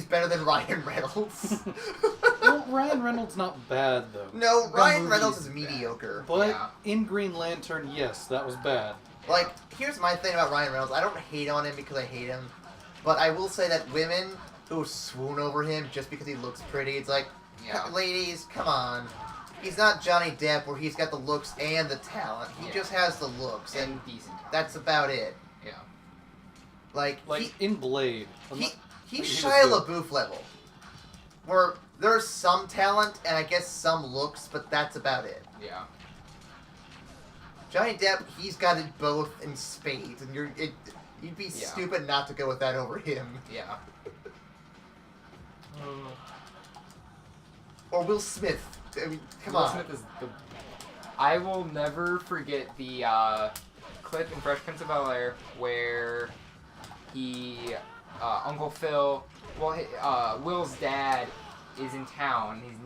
better than Ryan Reynolds. Well, Ryan Reynolds not bad though. No, Ryan movie Reynolds is is mediocre. But Yeah. in Green Lantern, yes, that was bad. Like, here's my thing about Ryan Reynolds. I don't hate on him because I hate him, but I will say that women who swoon over him just because he looks pretty, it's like, ladies, come on. He's not Johnny Depp where he's got the looks and the talent. He just has the looks, and decent. that's about it. Yeah. Like in Blade. He's Shia LaBeouf level, where there's some talent and I guess some looks, but that's about it. Yeah. Johnny Depp, he's got it both in spades, and you'd be stupid not to go with that over him. Yeah. Or Will Smith. I mean, come Will on. Smith is the... I will never forget the clip in Fresh Prince of Bel-Air where Uncle Phil, Will's dad is in town. He's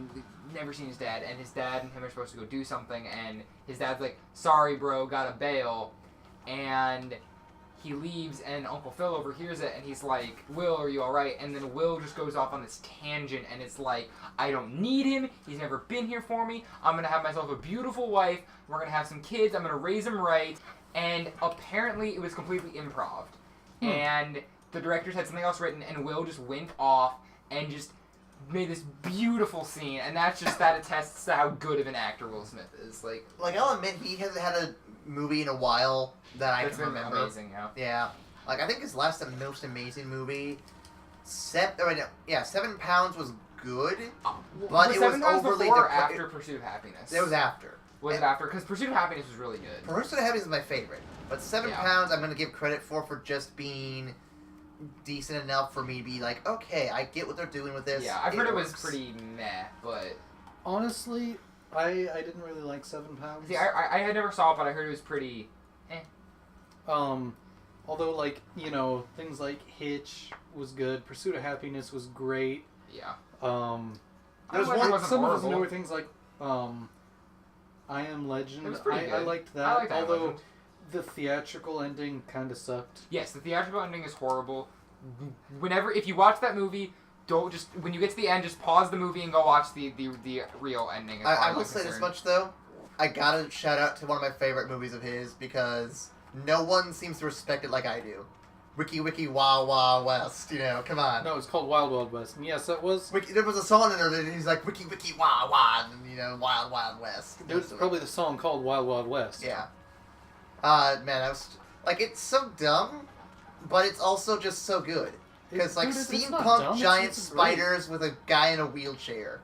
never seen his dad, and his dad and him are supposed to go do something, and his dad's like, "Sorry, bro, gotta bail," and he leaves, and Uncle Phil overhears it, and he's like, "Will, are you alright?" And then Will just goes off on this tangent, and it's like, I don't need him, he's never been here for me, I'm gonna have myself a beautiful wife, we're gonna have some kids, I'm gonna raise them right, and apparently it was completely improv. And the directors had something else written, and Will just went off and just made this beautiful scene, and that attests to how good of an actor Will Smith is. Like I'll admit, he hasn't had a movie in a while that I can remember. Amazing, yeah. Yeah. Like, I think his last and most amazing movie, 7 Pounds was good, but it was overly... before or after Pursuit of Happiness? It was after. Was it after? Because Pursuit of Happiness was really good. Pursuit of Happiness is my favorite, but 7 Pounds I'm going to give credit for just being decent enough for me to be like, okay, I get what they're doing with this. Yeah, I've heard it was pretty meh, but... Honestly, I didn't really like 7 Pounds. See, I had never saw it, but I heard it was pretty... Although, like, you know, things like Hitch was good, Pursuit of Happiness was great. Yeah. There's some of his newer things like, I Am Legend. It was pretty good. I liked that, I liked although the theatrical ending kind of sucked. Yes, the theatrical ending is horrible. If you watch that movie, when you get to the end, just pause the movie and go watch the real ending. I will say this much, though. I gotta shout out to one of my favorite movies of his, because no one seems to respect it like I do. Wiki Wiki Wild Wild West, you know, come on. No, it's called Wild Wild West. And yes, that was... There was a song in there that he's like, Wiki Wiki Wild Wild, and, you know, Wild Wild West. There was probably the song called Wild Wild West. Yeah. Man, I was... Like, it's so dumb, but it's also just so good. Because, like, steampunk giant spiders with a guy in a wheelchair.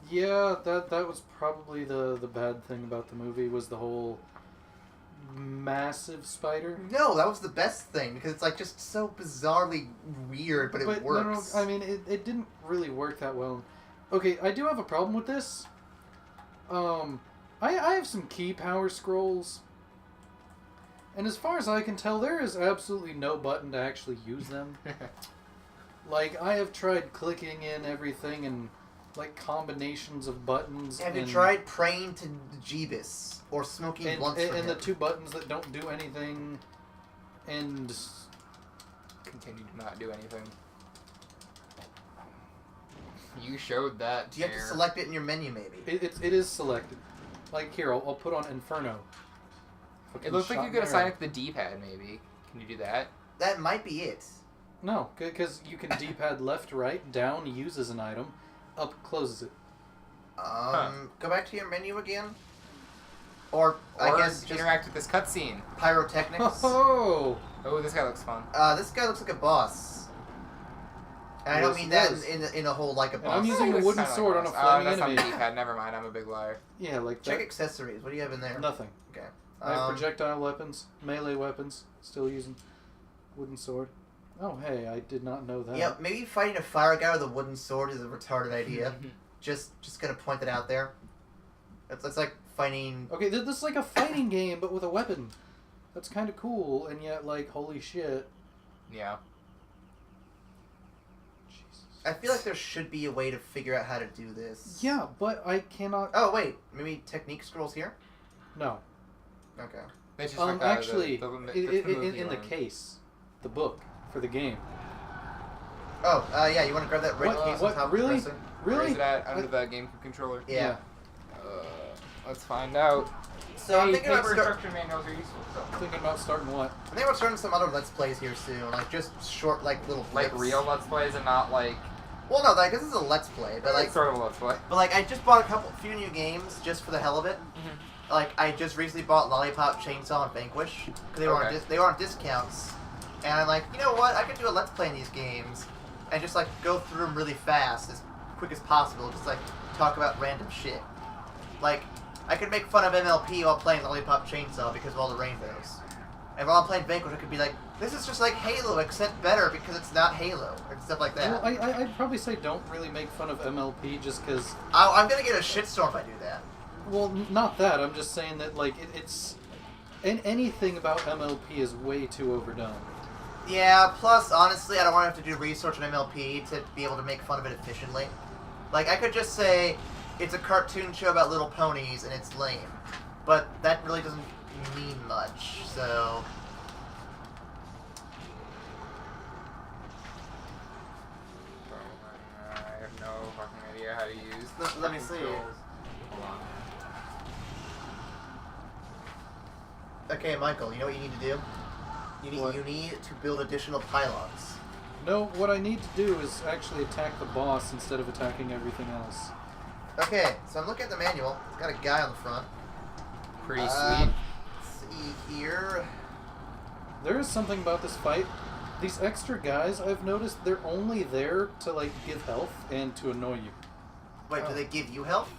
Yeah, that was probably the bad thing about the movie, was the whole massive spider. No, that was the best thing, because it's, like, just so bizarrely weird, but it works. No, I mean, it didn't really work that well. Okay, I do have a problem with this. I have some key power scrolls. And as far as I can tell, there is absolutely no button to actually use them. Like, I have tried clicking in everything and, like, combinations of buttons. Have you tried praying to Jeebus? Or smoking blunts for him? And the two buttons that don't do anything, and... Continue to not do anything. You showed that. Do you have to select it in your menu, maybe? It is selected. Like, here, I'll put on Inferno. It looks like you could assign it to the D-pad, maybe. Can you do that? That might be it. No, because you can D-pad left, right, down, uses an item, up, closes it. Go back to your menu again. Or I guess just interact with this cutscene. Pyrotechnics. Oh, this guy looks fun. This guy looks like a boss. And I don't mean that in a whole like a boss. I'm using a wooden sword on a flaming enemy. That's not D-pad. Never mind. I'm a big liar. Yeah, like Check accessories. What do you have in there? Nothing. Okay. I have projectile weapons, melee weapons. Still using wooden sword. Oh, hey, I did not know that. Yeah, maybe fighting a fire guy with a wooden sword is a retarded idea. just gonna point that out there. It's like fighting... Okay, this is like a fighting game, but with a weapon. That's kind of cool, and yet, like, holy shit. Yeah. Jesus. I feel like there should be a way to figure out how to do this. Yeah, but I cannot... Oh, wait. Maybe technique scrolls here? No. Okay. It's just like actually, in the case, the book for the game. Oh, yeah, you want to grab that red case on top Really? of the dresser? Where Really? is it at? Under the GameCube controller? Yeah. Let's find out. So I'm hey, thinking about paper instruction manuals are useful. So. Thinking about starting what? I think about starting some other Let's Plays here soon, like just short, like little Like clips. real Let's Plays and not like. Well, no, like this is a Let's Play, but like sort of a Let's Play. But like, I just bought a few new games just for the hell of it. Mm-hmm. Like, I just recently bought Lollipop Chainsaw and Vanquish because they were they were on discounts, and I'm like, you know what? I could do a Let's Play in these games, and just like go through them really fast, as quick as possible. Just like talk about random shit. Like, I could make fun of MLP while playing Lollipop Chainsaw because of all the rainbows, and while I'm playing Vanquish, I could be like, this is just like Halo except better because it's not Halo or stuff like that. Well, I'd probably say don't really make fun of MLP just because... I'm gonna get a shitstorm if I do that. Well, not that. I'm just saying that, like, it's... anything about MLP is way too overdone. Yeah, plus, honestly, I don't want to have to do research on MLP to be able to make fun of it efficiently. Like, I could just say, it's a cartoon show about little ponies, and it's lame. But that really doesn't mean much, so... I have no fucking idea how to use. Let me see. controls. Hold on. Okay, Michael, you know what you need to do? You need to build additional pylons. No, what I need to do is actually attack the boss instead of attacking everything else. Okay, so I'm looking at the manual. It's got a guy on the front. Pretty sweet. Let's see here. There is something about this fight. These extra guys, I've noticed, they're only there to, like, give health and to annoy you. Wait, do they give you health?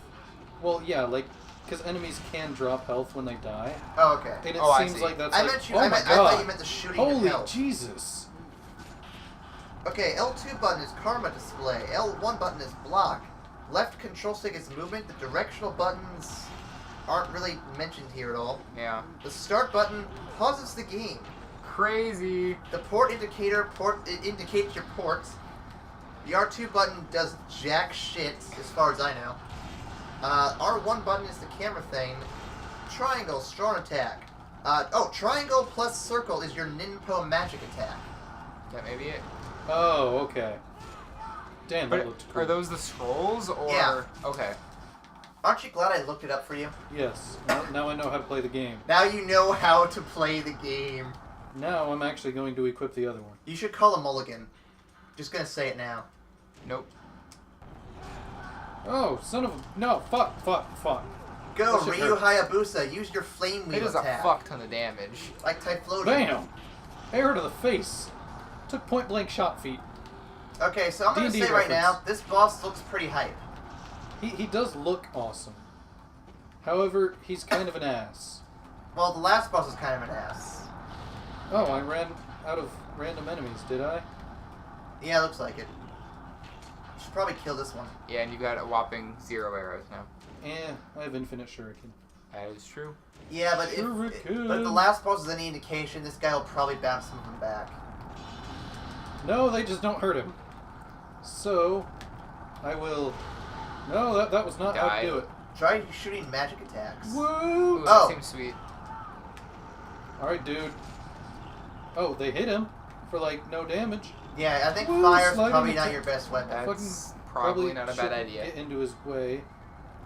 Well, yeah, like, because enemies can drop health when they die. Oh, okay. And it Oh, I seems see. like that's I like, meant you. oh I my thought god. you meant the shooting Holy of health. Jesus. Okay, L2 button is Karma display. L1 button is block. Left control stick is movement. The directional buttons aren't really mentioned here at all. Yeah. The start button pauses the game. Crazy. The port indicator it indicates your ports. The R2 button does jack shit, as far as I know. R1 button is the camera thing. Triangle, strong attack. Triangle plus circle is your Ninpo magic attack. That may be it. Oh, okay. Damn, that But looked cool. are those the scrolls or? Yeah. Okay. Aren't you glad I looked it up for you? Yes. Now I know how to play the game. Now you know how to play the game. Now I'm actually going to equip the other one. You should call him Mulligan. Just gonna say it now. Nope. Oh, son of a... No, fuck. Go, That shit Ryu hurt. Hayabusa. Use your flame It wheel does attack. a fuck ton of damage. Like Typhlosion. Bam! Arrow to the face. Took point blank shot feet. Okay, so I'm gonna D&D say right reference. now, this boss looks pretty hype. He does look awesome. However, he's kind of an ass. Well, the last boss is kind of an ass. Oh, I ran out of random enemies, did I? Yeah, looks like it. You should probably kill this one. Yeah, and you got a whopping 0 arrows now. I have infinite shuriken. That is true. Yeah, but Shuriken. but if the last boss is any indication, this guy will probably bounce some of them back. No, they just don't hurt him. So, I will... No, that was not how Die. to do it. Try shooting magic attacks. Woo! Ooh, Oh. that seems sweet. Alright, dude. Oh, they hit him for, like, no damage. Yeah, I think Woo, fire's sliding probably not attack. your best weapon. That's Fucking probably not a bad shouldn't idea. Get into his way.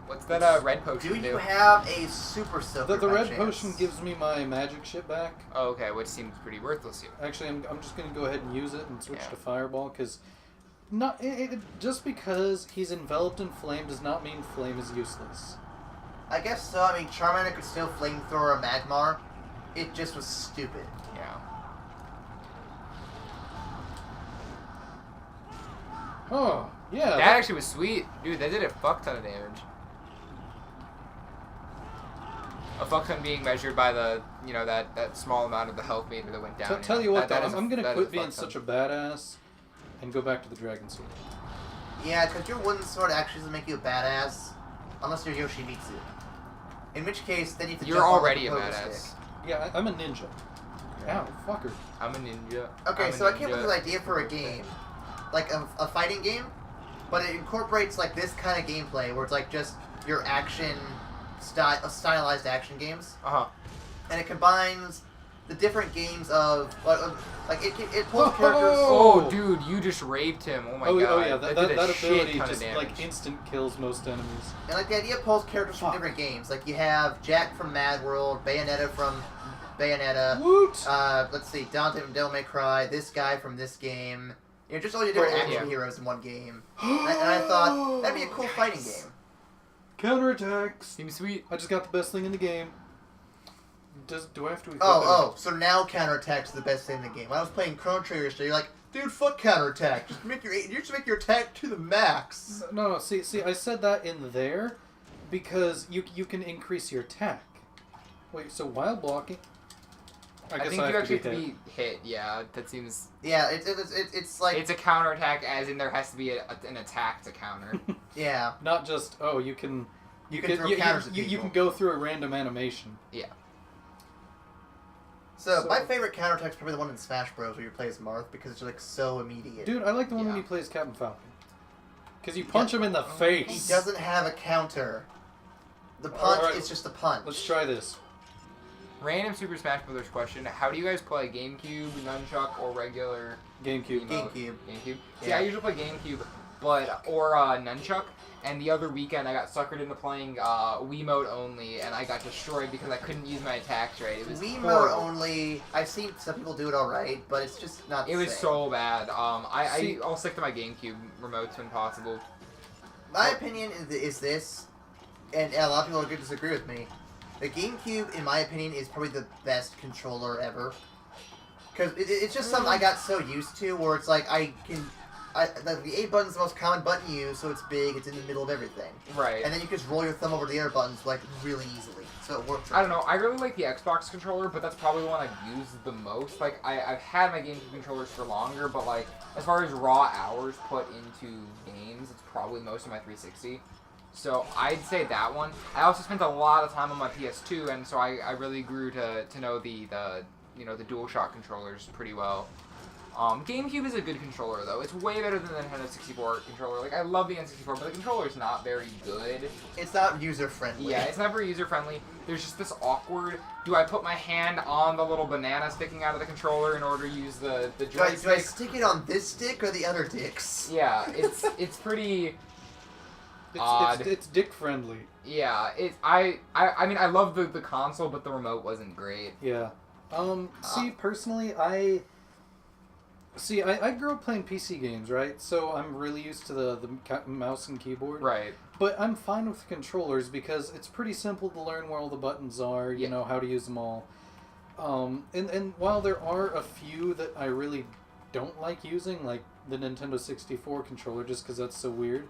What's that red potion Do you do? have a super soaker? The by red chance? potion gives me my magic shit back. Oh, okay, which seems pretty worthless here. Actually, I'm just gonna go ahead and use it and switch Yeah. to fireball because just because he's enveloped in flame does not mean flame is useless. I guess so. I mean, Charmander could still flamethrower a Magmar. It just was stupid. Yeah. Oh yeah, That actually was sweet. Dude, that did a fuck ton of damage. A fuck ton being measured by the, that small amount of the health meter that went down. Tell you what, That though, is a- I'm gonna that is quit a being fuck ton. such a badass and go back to the dragon sword. Yeah, because your wooden sword actually doesn't make you a badass unless you're Yoshimitsu. In which case, then you have to You're jump on already the a pogo badass. stick. Yeah, I'm a ninja. Ow, fucker. I'm a ninja. Okay, I'm a so I came ninja. up with an idea for a game. Like a fighting game, but it incorporates like this kind of gameplay where it's like just your action, stylized action games. Uh-huh. And it combines the different games of like it pulls characters. Oh, dude, you just raped him. Oh my god. Oh yeah, That that did a shit ability ton of just damage. like instant kills most enemies. And like the idea pulls characters from different games. Like you have Jack from Mad World, Bayonetta from Bayonetta. Woot! Let's see, Dante from Devil May Cry. This guy from this game. You know, just all your different action heroes in one game. And I thought that'd be a cool fighting game. Counterattacks. Seems sweet. I just got the best thing in the game. Do I have to equip Oh, so now counterattacks is the best thing in the game. When I was playing Chrono Trigger yesterday, you're like, dude, fuck counterattack. Just make your attack to the max. No. See, I said that in there because you can increase your attack. Wait, so while blocking, I guess think I you have actually to have be to be hit. Yeah, that seems. Yeah, it's like It's a counterattack, as in there has to be an attack to counter. yeah. not just you can throw counters at you people. can go through a random animation. Yeah. So my favorite counterattack is probably the one in Smash Bros. Where you play as Marth because it's like so immediate. Dude, I like the one when he plays Captain Falcon. Because you punch him in the face. He doesn't have a counter. The punch Alright, is just a punch. Let's try this. Random Super Smash Brothers question: how do you guys play GameCube, Nunchuck, or regular GameCube. GameCube. GameCube. See, Yeah. I usually play GameCube, or Nunchuck. And the other weekend, I got suckered into playing Wiimote only, and I got destroyed because I couldn't use my attacks right. It was Wiimote horrible. only. I've seen some people do it all right, but it's just not. It the was same. so bad. I'll stick to my GameCube remotes when possible. My opinion is this, and a lot of people disagree with me. The GameCube, in my opinion, is probably the best controller ever. Because it's just something I got so used to, where it's like the A button's the most common button you use, so it's big, it's in the middle of everything. Right. And then you can just roll your thumb over the other buttons like really easily, so it works. I don't know. I really like the Xbox controller, but that's probably the one I've used the most. Like, I've had my GameCube controllers for longer, but like as far as raw hours put into games, it's probably most of my 360. So I'd say that one. I also spent a lot of time on my PS2, and so I really grew to know the DualShock controllers pretty well. GameCube is a good controller, though. It's way better than the Nintendo 64 controller. Like, I love the N64, but the controller is not very good. It's not user-friendly. Yeah, it's not very user-friendly. There's just this awkward, do I put my hand on the little banana sticking out of the controller in order to use the joystick? Do I stick it on this stick or the other dicks? Yeah, it's pretty odd. It's dick friendly. Yeah, I mean, I love the console, but the remote wasn't great. Yeah. See, personally, I grew up playing PC games, right? So I'm really used to the mouse and keyboard. Right. But I'm fine with controllers because it's pretty simple to learn where all the buttons are, you know, how to use them all. And while there are a few that I really don't like using, like the Nintendo 64 controller, just because that's so weird,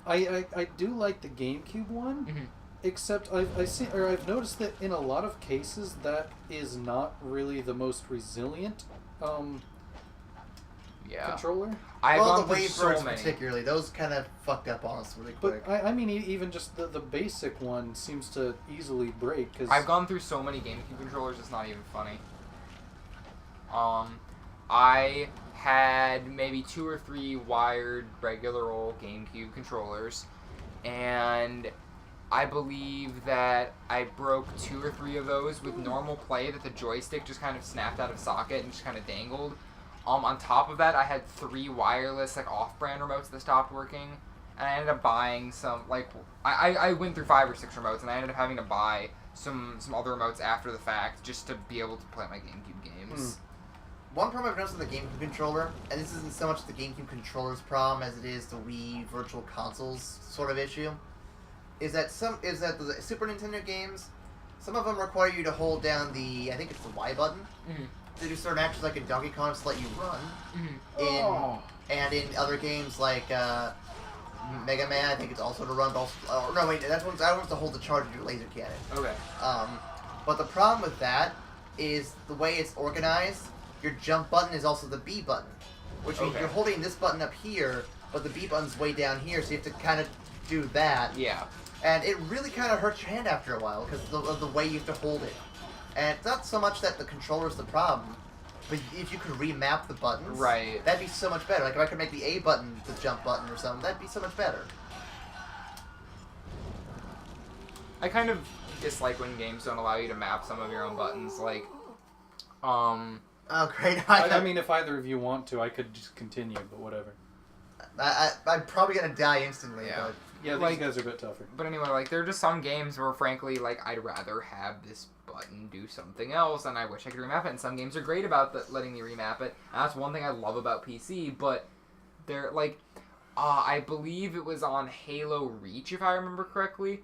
I do like the GameCube one. Mm-hmm. Except I've noticed that in a lot of cases that is not really the most resilient controller. I've well, gone the through wave so birds many. particularly, those kind of fucked up on us really quick. But I mean, even just the basic one seems to easily break. Cause I've gone through so many GameCube controllers, it's not even funny. I had maybe 2 or 3 wired regular old GameCube controllers, and I believe that I broke 2 or 3 of those with normal play, that the joystick just kind of snapped out of socket and just kind of dangled. On top of that, I had 3 wireless, like, off-brand remotes that stopped working, and I ended up buying some, like, I went through 5 or 6 remotes, and I ended up having to buy some other remotes after the fact just to be able to play my GameCube games. One problem I've noticed with the GameCube controller, and this isn't so much the GameCube controller's problem as it is the Wii Virtual Consoles sort of issue, is that the Super Nintendo games, some of them require you to hold down the, I think it's the Y button, to do certain actions like in Donkey Kong to let you run. And in other games like Mega Man, I think it's also to run, but also, no wait, that one's to hold the charge of your laser cannon. Okay. But the problem with that is the way it's organized. Your jump button is also the B button, which means you're holding this button up here, but the B button's way down here, so you have to kind of do that. Yeah. And it really kind of hurts your hand after a while because of the way you have to hold it. And it's not so much that the controller's the problem, but if you could remap the buttons, right, that'd be so much better. Like if I could make the A button the jump button or something, that'd be so much better. I kind of dislike when games don't allow you to map some of your own buttons. Like, Oh, great. I mean, if either of you want to, I could just continue, but whatever. I'm probably gonna die instantly. Yeah. But Yeah, these guys are a bit tougher. But anyway, like, there are just some games where, frankly, like, I'd rather have this button do something else, and I wish I could remap it. And some games are great about letting me remap it. And that's one thing I love about PC, but they're, like, I believe it was on Halo Reach, if I remember correctly.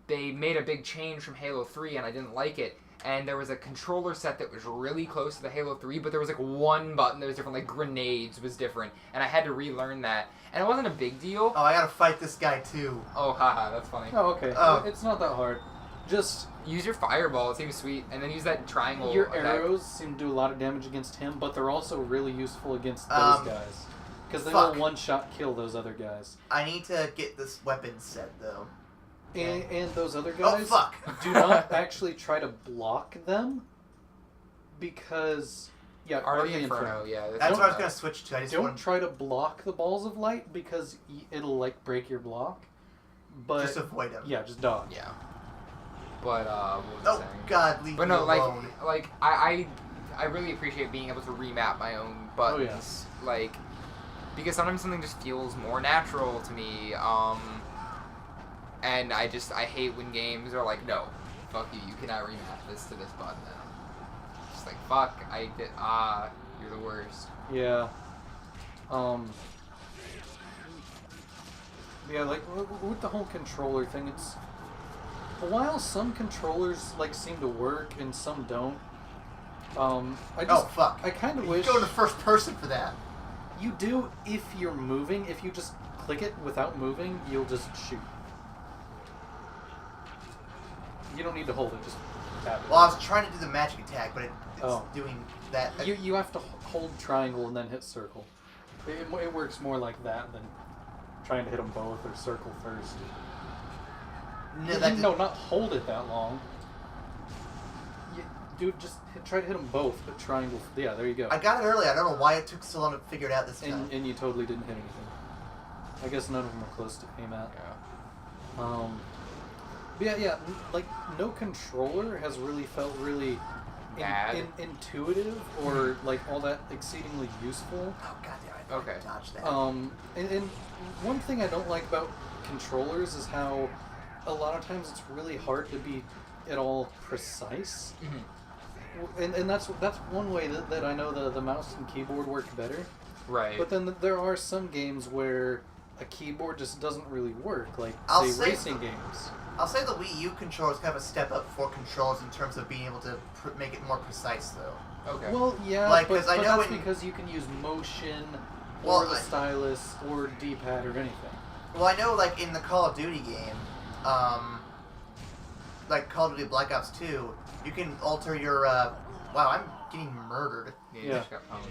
They made a big change from Halo 3, and I didn't like it. And there was a controller set that was really close to the Halo 3, but there was, like, one button that was different, like, grenades was different. And I had to relearn that. And it wasn't a big deal. oh, I gotta fight this guy too. Oh, haha, that's funny. Oh, okay. Oh. It's not that hard. Just Use your fireball, it seems sweet, and then use that triangle your attack. arrows seem to do a lot of damage against him, but they're also really useful against those guys. Because they fuck. will one-shot kill those other guys. I need to get this weapon set though. And those other Oh guys fuck! do not actually try to block them because Art of the Inferno, yeah. That's what I was gonna switch to. I just don't want try to block the balls of light because it'll like break your block. But just avoid him. yeah, just dodge. Yeah. But, what was I Oh saying? God, leave But me no, alone. like, I really appreciate being able to remap my own buttons. Oh, Like, because sometimes something just feels more natural to me, and I hate when games are like, no, fuck you, you cannot remap this to this button. Just like, fuck, you're the worst. Yeah. Yeah, like with the whole controller thing, it's while some controllers like seem to work and some don't. I just, Oh fuck! I kind of You wish go to first person for that. you do if you're moving. If you just click it without moving, you'll just shoot. You don't need to hold it, just tap it. Well, I was trying to do the magic attack, but it's doing that. You have to hold triangle and then hit circle. It works more like that than trying to hit them both or circle first. No, not hold it that long. Dude, just try to hit them both, but triangle. Yeah, there you go. I got it early. I don't know why it took so long to figure it out this time. And you totally didn't hit anything. I guess none of them were close to aim at. Yeah. But yeah, like no controller has really felt really intuitive or like all that exceedingly useful. Oh god damn! I Okay. dodged that. And one thing I don't like about controllers is how a lot of times it's really hard to be at all precise. Mm-hmm. And that's one way that I know the mouse and keyboard work better. Right. But then there are some games where a keyboard just doesn't really work, like say racing games. I'll say the Wii U controller is kind of a step up for controls in terms of being able to make it more precise, though. Okay. Well, yeah, Like, but 'cause I know that's in- because you can use motion Well, or the stylus or D-pad or anything. Well, I know, like, in the Call of Duty game, like Call of Duty Black Ops 2, you can alter your, wow, I'm getting murdered. Yeah. Yeah. Just got pwned.